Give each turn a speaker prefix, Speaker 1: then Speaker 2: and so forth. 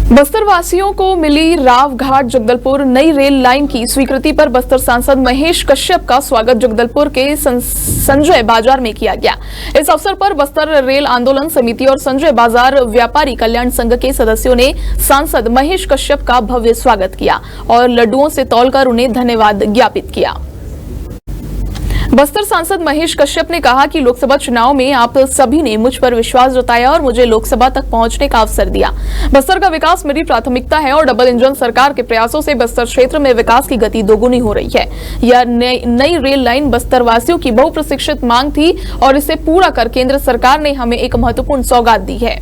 Speaker 1: बस्तर वासियों को मिली राव घाट जगदलपुर नई रेल लाइन की स्वीकृति पर बस्तर सांसद महेश कश्यप का स्वागत जगदलपुर के संजय बाजार में किया गया। इस अवसर पर बस्तर रेल आंदोलन समिति और संजय बाजार व्यापारी कल्याण संघ के सदस्यों ने सांसद महेश कश्यप का भव्य स्वागत किया और लड्डुओं से तौलकर उन्हें धन्यवाद ज्ञापित किया। बस्तर सांसद महेश कश्यप ने कहा कि लोकसभा चुनाव में आप सभी ने मुझ पर विश्वास जताया और मुझे लोकसभा तक पहुंचने का अवसर दिया। बस्तर का विकास मेरी प्राथमिकता है और डबल इंजन सरकार के प्रयासों से बस्तर क्षेत्र में विकास की गति दोगुनी हो रही है। यह नई रेल लाइन बस्तर वासियों की बहुप्रतीक्षित मांग थी और इसे पूरा कर केंद्र सरकार ने हमें एक महत्वपूर्ण सौगात दी है।